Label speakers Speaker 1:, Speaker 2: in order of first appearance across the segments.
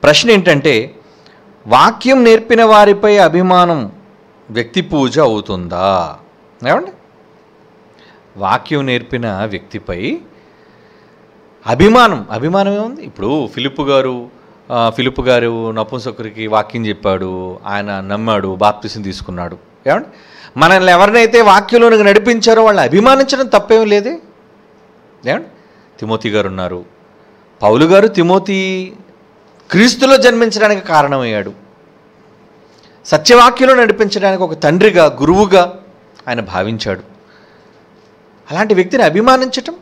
Speaker 1: ప్రశ్న ఏంటంటే, వాక్యం నేర్పిన వారిపై అభిమానం వ్యక్తి పూజ అవుతుందా? ఏమండి, వాక్యం నేర్పిన వ్యక్తిపై అభిమానం ఏముంది? ఇప్పుడు ఫిలిప్పు గారు నపుంసకుడికి వాక్యం చెప్పాడు, ఆయన నమ్మాడు, బాప్తిసం తీసుకున్నాడు. ఏమండి, మనల్ని ఎవరినైతే వాక్యంలోనికి నడిపించారో వాళ్ళని అభిమానించడం తప్పేం లేదే. ఏమండి, తిమోతి గారు ఉన్నారు, పౌలు గారు తిమోతి క్రీస్తులో జన్మించడానికి కారణమయ్యాడు, సత్యవాక్యంలో నడిపించడానికి ఒక తండ్రిగా, గురువుగా ఆయన భావించాడు. అలాంటి వ్యక్తిని అభిమానించటం,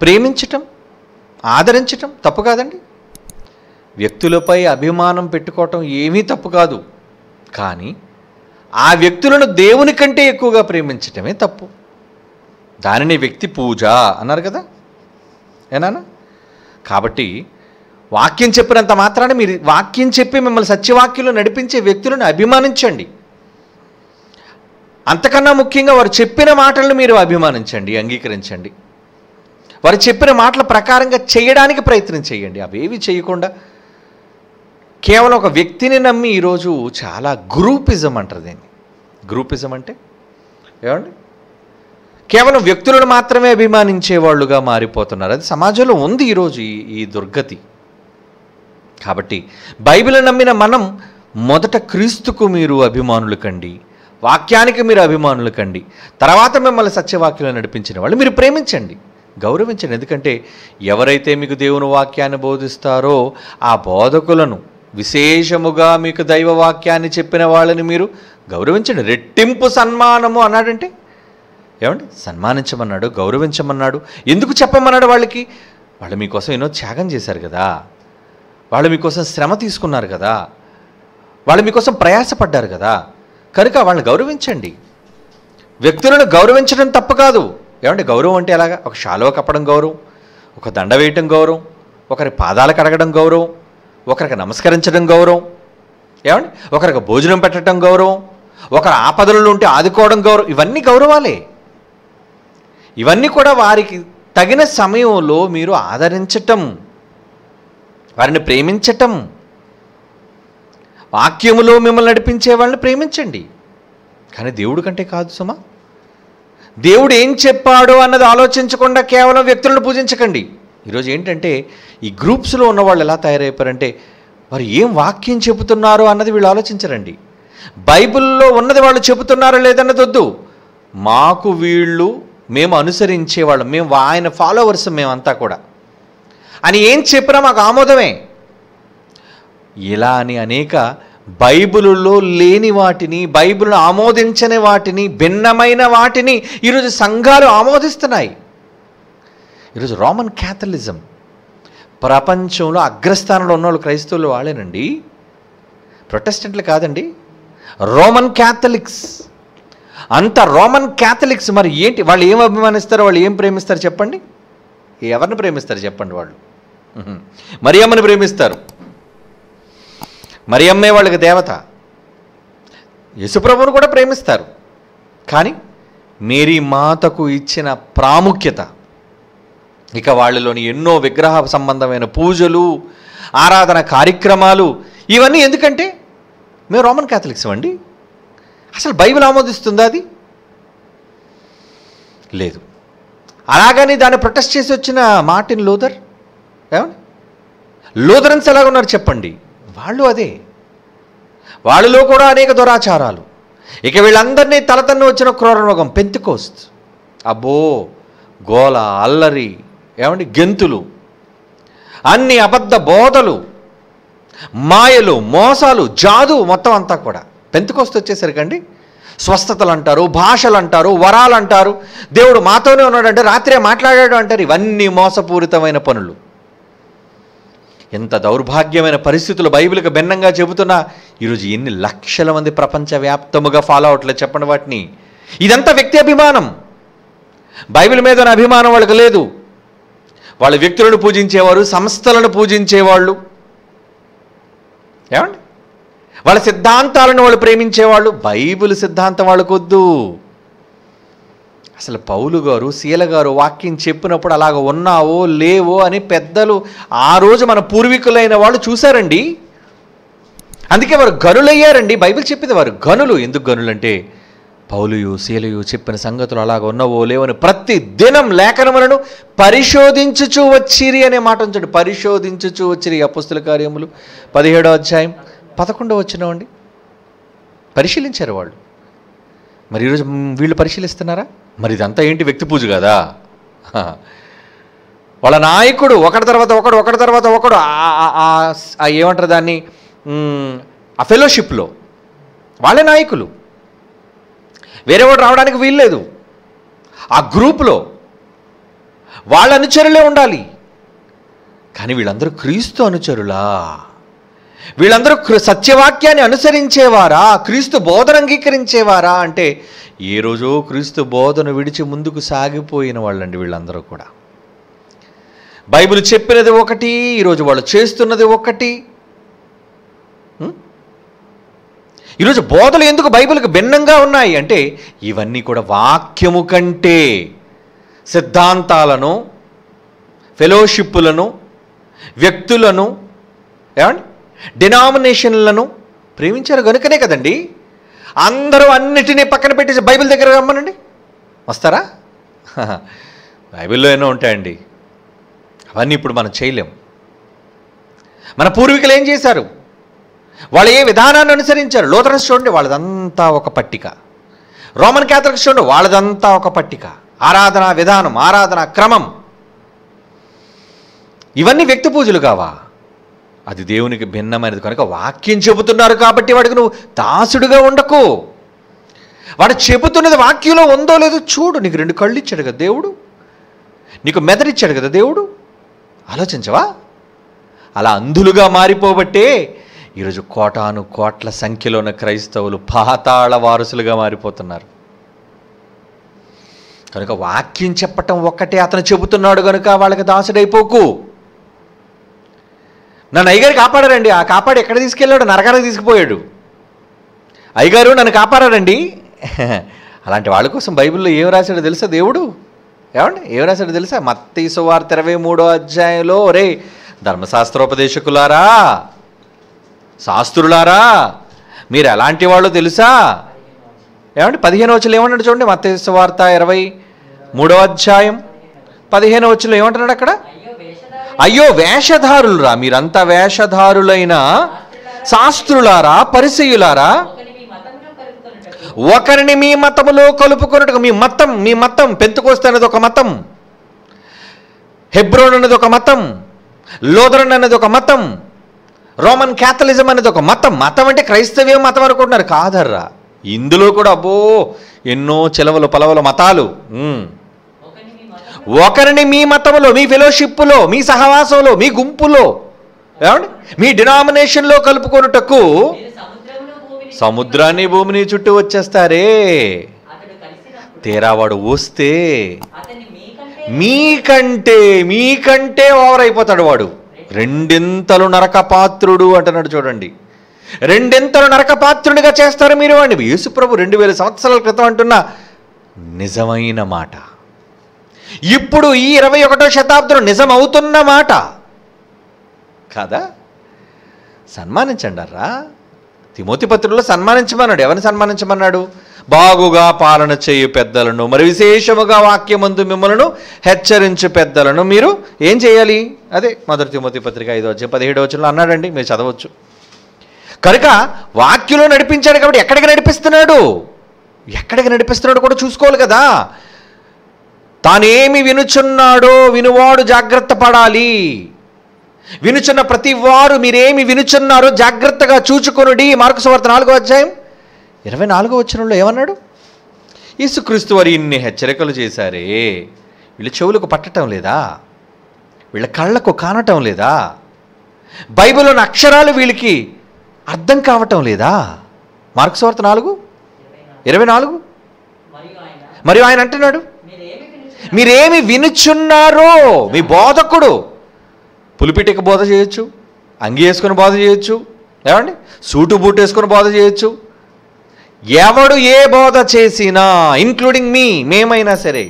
Speaker 1: ప్రేమించటం, ఆదరించటం తప్పు కాదండి. వ్యక్తులపై అభిమానం పెట్టుకోవటం ఏమీ తప్పు కాదు. కానీ ఆ వ్యక్తులను దేవుని కంటే ఎక్కువగా ప్రేమించటమే తప్పు. దానిని వ్యక్తి పూజ అన్నారు కదా, ఏనా? కాబట్టి వాక్యం చెప్పినంత మాత్రాన మీరు వాక్యం చెప్పి మిమ్మల్ని సత్యవాక్యంలో నడిపించే వ్యక్తులను అభిమానించండి. అంతకన్నా ముఖ్యంగా వారు చెప్పిన మాటలను మీరు అభిమానించండి, అంగీకరించండి. వారు చెప్పిన మాటల ప్రకారంగా చేయడానికి ప్రయత్నం చేయండి. అవేవి చేయకుండా కేవలం ఒక వ్యక్తిని నమ్మి ఈరోజు చాలా గ్రూపిజం అంటారు దీన్ని. గ్రూపిజం అంటే ఏమండి, కేవలం వ్యక్తులను మాత్రమే అభిమానించే వాళ్ళుగా మారిపోతున్నారు. అది సమాజంలో ఉంది ఈరోజు ఈ దుర్గతి. కాబట్టి బైబిల్ నమ్మిన మనం మొదట క్రీస్తుకు మీరు అభిమానులు కండి, వాక్యానికి మీరు అభిమానులు కండి. తర్వాత మిమ్మల్ని సత్యవాక్యంలో నడిపించిన వాళ్ళు మీరు ప్రేమించండి, గౌరవించండి. ఎందుకంటే ఎవరైతే మీకు దేవుని వాక్యాన్ని బోధిస్తారో ఆ బోధకులను, విశేషముగా మీకు దైవవాక్యాన్ని చెప్పిన వాళ్ళని మీరు గౌరవించండి. రెట్టింపు సన్మానము అన్నాడంటే ఏమండి, సన్మానించమన్నాడు, గౌరవించమన్నాడు. ఎందుకు చెప్పమన్నాడు? వాళ్ళు మీకోసం ఎన్నో త్యాగం చేశారు కదా, వాళ్ళు మీకోసం శ్రమ తీసుకున్నారు కదా, వాళ్ళు మీకోసం ప్రయాసపడ్డారు కదా, కనుక వాళ్ళని గౌరవించండి. వ్యక్తులను గౌరవించడం తప్పు కాదు. ఏమంటే గౌరవం అంటే ఎలాగా? ఒక శాలువ కప్పడం గౌరవం, ఒక దండ వేయటం గౌరవం, ఒకరి పాదాలు కడగడం గౌరవం, ఒకరికి నమస్కరించడం గౌరవం, ఏమండి ఒకరికి భోజనం పెట్టడం గౌరవం, ఒకరి ఆపదలలో ఉంటే ఆదుకోవడం గౌరవం. ఇవన్నీ గౌరవాలే. ఇవన్నీ కూడా వారికి తగిన సమయంలో మీరు ఆదరించటం, వారిని ప్రేమించటం. వాక్యములో మిమ్మల్ని నడిపించే వాళ్ళని ప్రేమించండి, కానీ దేవుడి కంటే కాదు సుమా. దేవుడు ఏం చెప్పాడో అన్నది ఆలోచించకుండా కేవలం వ్యక్తులను పూజించకండి. ఈరోజు ఏంటంటే ఈ గ్రూప్స్లో ఉన్న వాళ్ళు ఎలా తయారైపోయారంటే వారు ఏం వాక్యం చెబుతున్నారో అన్నది వీళ్ళు ఆలోచించరండి. బైబిల్లో ఉన్నది వాళ్ళు చెబుతున్నారో లేదన్నది వద్దు. మేము అనుసరించేవాళ్ళం, మేము ఆయన ఫాలోవర్స్, మేమంతా కూడా అని ఏం చెప్పినా మాకు ఆమోదమే. ఇలా అని అనేక బైబిలులో లేని వాటిని, బైబిల్ను ఆమోదించని వాటిని, భిన్నమైన వాటిని ఈరోజు సంఘాలు ఆమోదిస్తున్నాయి. ఈరోజు రోమన్ క్యాథలిజం ప్రపంచంలో అగ్రస్థానంలో ఉన్న వాళ్ళు క్రైస్తవులు వాళ్ళేనండి, ప్రొటెస్టెంట్లు కాదండి. రోమన్ క్యాథలిక్స్, అంత రోమన్ క్యాథలిక్స్. మరి ఏంటి వాళ్ళు ఏం అభిమానిస్తారు, వాళ్ళు ఏం ప్రేమిస్తారు చెప్పండి? ఎవరిని ప్రేమిస్తారు చెప్పండి? వాళ్ళు మరియమ్మని ప్రేమిస్తారు, మరియమ్మే వాళ్ళకి దేవత. యేసుప్రభువును కూడా ప్రేమిస్తారు. కానీ మేరీ మాతకు ఇచ్చిన ప్రాముఖ్యత, ఇక వాళ్ళలోని ఎన్నో విగ్రహ సంబంధమైన పూజలు, ఆరాధన కార్యక్రమాలు, ఇవన్నీ ఎందుకంటే మేము రోమన్ క్యాథలిక్స్ అండి. అసలు బైబిల్ ఆమోదిస్తుందా? అది లేదు. అలాగని దాన్ని ప్రొటెస్ట్ చేసి వచ్చిన మార్టిన్ లూథర్, ఏమండి లూథరన్స్ ఎలాగున్నారు చెప్పండి? వాళ్ళు అదే, వాళ్ళలో కూడా అనేక దురాచారాలు. ఇక వీళ్ళందరినీ తలతన్ను వచ్చిన క్రూర రోగం పెంతెకోస్త్. అబ్బో, గోల, అల్లరి, ఏమండి గెంతులు, అన్ని అబద్ధ బోధలు, మాయలు, మోసాలు, జాదు, మొత్తం అంతా కూడా పెంతెకోస్త్ వచ్చేసరికండి స్వస్థతలు అంటారు, భాషలు అంటారు, వరాలు అంటారు, దేవుడు మాతోనే ఉన్నాడంటే రాత్రే మాట్లాడాడు అంటారు. ఇవన్నీ మోసపూరితమైన పనులు. ఎంత దౌర్భాగ్యమైన పరిస్థితులు బైబిల్కి భిన్నంగా చెబుతున్నా ఈరోజు ఎన్ని లక్షల మంది ప్రపంచవ్యాప్తముగా ఫాలో అవట్లేదు చెప్పండి వాటిని. ఇదంతా వ్యక్తి అభిమానం. బైబిల్ మీద అభిమానం వాళ్ళకి లేదు. వాళ్ళు వ్యక్తులను పూజించేవారు, సంస్థలను పూజించేవాళ్ళు, ఏమండి వాళ్ళ సిద్ధాంతాలను వాళ్ళు ప్రేమించేవాళ్ళు. బైబిల్ సిద్ధాంతం వాళ్ళకొద్దు. అసలు పౌలు గారు శీల గారు వాక్యం చెప్పినప్పుడు అలాగ ఉన్నావో లేవో అని పెద్దలు ఆ రోజు మన పూర్వీకులైన వాళ్ళు చూశారండి. అందుకే వారు గనులయ్యారండి. బైబిల్ చెప్పింది వారు గనులు. ఎందుకు గనులు అంటే పౌలుయు శీలయు చెప్పిన సంగతులు అలాగ ఉన్నావో లేవని ప్రతి దినం లేఖనములను పరిశోధించుచూ వచ్చిరి అనే మాట ఉంచండి. పరిశోధించుచూ వచ్చిరి. అపోస్తుల కార్యములు 17వ అధ్యాయం 11వ వచనం అండి. పరిశీలించారు వాళ్ళు. మరి ఈరోజు వీళ్ళు పరిశీలిస్తున్నారా? మరి ఇదంతా ఏంటి? వ్యక్తి పూజ కదా. వాళ్ళ నాయకుడు ఒకటి తర్వాత ఒకడు ఏమంటారు దాన్ని, ఆ ఫెలోషిప్లో వాళ్ళే నాయకులు. వేరే వాడు రావడానికి వీల్లేదు. ఆ గ్రూప్లో వాళ్ళ అనుచరులే ఉండాలి. కానీ వీళ్ళందరూ క్రీస్తు అనుచరులా? వీళ్ళందరూ సత్యవాక్యాన్ని అనుసరించేవారా? క్రీస్తు బోధన అంగీకరించేవారా అంటే ఏ రోజో క్రీస్తు బోధన విడిచి ముందుకు సాగిపోయిన వాళ్ళండి వీళ్ళందరూ కూడా. బైబిల్ చెప్పినది ఒకటి, ఈరోజు వాళ్ళు చేస్తున్నది ఒకటి. ఈరోజు బోధలు ఎందుకు బైబిల్కి భిన్నంగా ఉన్నాయి అంటే ఇవన్నీ కూడా వాక్యము కంటే సిద్ధాంతాలను, ఫెలోషిప్పులను, వ్యక్తులను, ఏమండి డినామినేషన్లను ప్రేమించారు కనుకనే కదండి. అందరూ అన్నిటినీ పక్కన పెట్టేసి బైబిల్ దగ్గర రమ్మనండి, వస్తారా? బైబిల్లో ఎన్నో ఉంటాయండి. అవన్నీ ఇప్పుడు మనం చేయలేం. మన పూర్వీకులు ఏం చేశారు? వాళ్ళు ఏ విధానాన్ని అనుసరించారు? లూథరన్స్ చూడండి, వాళ్ళదంతా ఒక పట్టిక. రోమన్ క్యాథలిక్స్ చూడండి, వాళ్ళదంతా ఒక పట్టిక. ఆరాధనా విధానం, ఆరాధనా క్రమం, ఇవన్నీ వ్యక్తి పూజలు కావా? అది దేవునికి భిన్నమైనది కనుక వాక్యం చెబుతున్నారు కాబట్టి వాడికి నువ్వు దాసుడుగా ఉండకు. వాడు చెబుతున్నది వాక్యంలో ఉందో లేదో చూడు. నీకు 2 కళ్ళు ఇచ్చాడు కదా దేవుడు, నీకు మెదడిచ్చాడు కదా దేవుడు. ఆలోచించవా? అలా అంధులుగా మారిపోబట్టే ఈరోజు కోటాను కోట్ల సంఖ్యలో ఉన్న క్రైస్తవులు పాతాళ వారసులుగా మారిపోతున్నారు. కనుక వాక్యం చెప్పటం ఒక్కటే అతను చెబుతున్నాడు కనుక వాళ్ళకి దాసుడైపోకు. నన్ను అయ్యగారు కాపాడారండి, ఆ కాపాడు ఎక్కడ తీసుకెళ్ళాడు? నరకానికి తీసుకుపోయాడు. అయ్యగారు నన్ను కాపాడారండి. అలాంటి వాళ్ళ కోసం బైబిల్లో ఏం రాశాడో తెలుసా దేవుడు? ఏమండి ఏం రాశాడో తెలుసా? మత్తయి సువార్త 23వ అధ్యాయంలో, రే ధర్మశాస్త్రోపదేశకులారా, శాస్త్రులారా, మీరు ఎలాంటి వాళ్ళు తెలుసా? ఏమండి 15వ వచనంలో ఏమన్నాడు చూడండి. మత్తయి సువార్త 23వ అధ్యాయం 15వ వచనంలో ఏమంటున్నాడు అక్కడ? అయ్యో వేషధారులురా, మీరంతా వేషధారులైన శాస్త్రులారా, పరిసయ్యులారా, ఒకరిని మీ మతములో కలుపుకొనుటకు. మీ మతం పెంతెకోస్తు అనేది ఒక మతం, హెబ్రోన్ అనేది ఒక మతం, లూథరన్ అనేది ఒక మతం, రోమన్ క్యాథలిజం అనేది ఒక మతం. మతం అంటే క్రైస్తవ్యం మతం అనుకుంటున్నారు. కాదర్రా, ఇందులో కూడా అబ్బో ఎన్నో చెలవలు పలవల మతాలు. ఒకరిని మీ మతములో, మీ ఫెలోషిప్లో, మీ సహవాసంలో, మీ గుంపులో, ఏమండి మీ డినామినేషన్లో కలుపుకొనుటకు సముద్రాన్ని భూమిని చుట్టూ వచ్చేస్తారే. తీరావాడు వస్తే మీకంటే ఓవర్ అయిపోతాడు వాడు. 2 నరకపాత్రుడు అంటున్నాడు చూడండి. 2 నరకపాత్రుడిగా చేస్తారు మీరు వాడిని. యేసుప్రభు 2000 సంవత్సరాల క్రితం అంటున్న నిజమైన మాట ఇప్పుడు ఈ 21వ శతాబ్దంలో నిజం అవుతున్న మాట కాదా? సన్మానించండి అర్రా. తిమోతి పత్రికలో సన్మానించమన్నాడు. ఎవరిని సన్మానించమన్నాడు? బాగుగా పాలన చేయు పెద్దలను, మరి విశేషముగా వాక్యమందు మిమ్మలను హెచ్చరించు పెద్దలను మీరు ఏం చేయాలి? అదే 1 తిమోతి పత్రిక 5వ అధ్యాయం 17వ వచనంలో అన్నాడండి, మీరు చదవచ్చు. కనుక వాక్యంలో నడిపించాడు కాబట్టి ఎక్కడికి నడిపిస్తున్నాడు కూడా చూసుకోవాలి కదా. తానేమి వినుచున్నాడో వినువాడు జాగ్రత్త పడాలి. వినుచున్న ప్రతి వారు మీరేమి వినుచున్నారో జాగ్రత్తగా చూచుకొనుడి. మార్కు సువార్త 4వ అధ్యాయం 24వ వచనంలో ఏమన్నాడు? యేసుక్రీస్తు వారు ఇన్ని హెచ్చరికలు చేశారే, వీళ్ళ చెవులకు పట్టడం లేదా? వీళ్ళ కళ్ళకు కానటం లేదా? బైబిల్లోని అక్షరాలు వీళ్ళకి అర్థం కావటం లేదా? మార్కు సువార్త 4:24. మరియు ఆయన అంటున్నాడు, మీరేమి వినుచున్నారో. మీ బోధకుడు పులిపిటికి బోధ చేయొచ్చు, అంగి వేసుకొని బోధ చేయొచ్చు, ఏమండి సూటు బూట్ వేసుకొని బోధ చేయొచ్చు, ఎవడు ఏ బోధ చేసినా, ఇంక్లూడింగ్ మేమైనా సరే,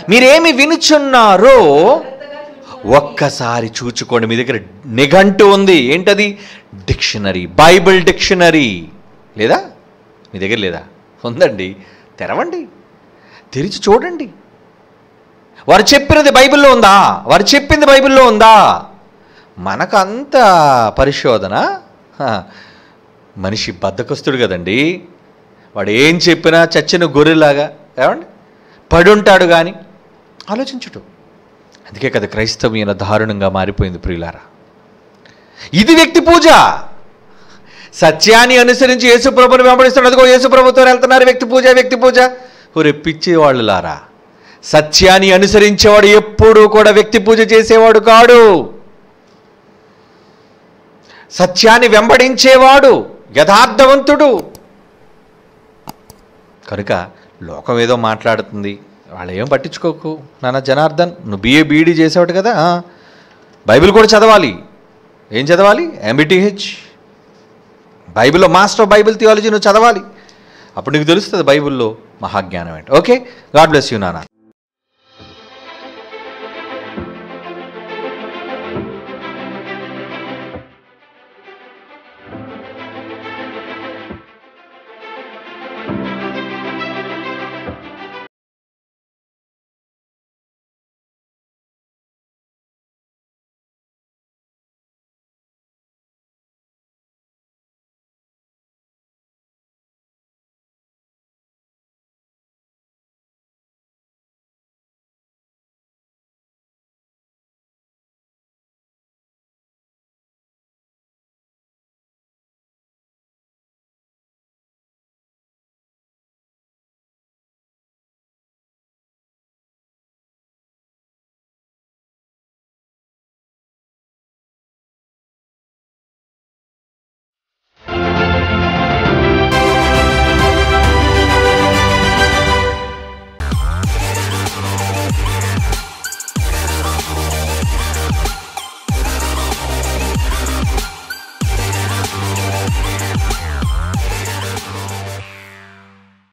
Speaker 1: మీరేమి వినుచున్నారో ఒక్కసారి చూచుకోండి. మీ దగ్గర నిఘంటు ఉంది. ఏంటది? Dictionary, Bible dictionary. లేదా? మీ దగ్గర లేదా? ఉందండి. తెరవండి, తెరిచి చూడండి. వారు చెప్పినది బైబిల్లో ఉందా? వారు చెప్పింది బైబిల్లో ఉందా? మనకంత పరిశోధన. మనిషి బద్ధకస్తుడు కదండి. వాడు ఏం చెప్పినా చచ్చిన గొర్రెలాగా ఏమండి పడుంటాడు. కానీ ఆలోచించుట. అందుకే కదా క్రైస్తవ్యన దారుణంగా మారిపోయింది ప్రియులారా. ఇది వ్యక్తి పూజ. సత్యాన్ని అనుసరించి యేసుప్రభుని వెంబడిస్తున్నారు. అదిగో యేసుప్రభుతో వెళ్తున్నారు. వ్యక్తి పూజ, వ్యక్తి పూజ. రెప్పించేవాళ్ళులారా, సత్యాన్ని అనుసరించేవాడు ఎప్పుడూ కూడా వ్యక్తి పూజ చేసేవాడు కాడు. సత్యాన్ని వెంబడించేవాడు యథార్థవంతుడు. కనుక లోకం ఏదో మాట్లాడుతుంది, వాళ్ళు ఏం పట్టించుకోకు నాన్న జనార్దన్. నువ్వు BA BD చేసేవాడు కదా, బైబిల్ కూడా చదవాలి. ఏం చదవాలి? MBTH, బైబిల్లో మాస్టర్ ఆఫ్ బైబిల్ థియాలజీ నువ్వు చదవాలి. అప్పుడు నీకు తెలుస్తుంది బైబిల్లో మహాజ్ఞానం ఏంటి. ఓకే, గాడ్ బ్లెస్ యూ నాన్న.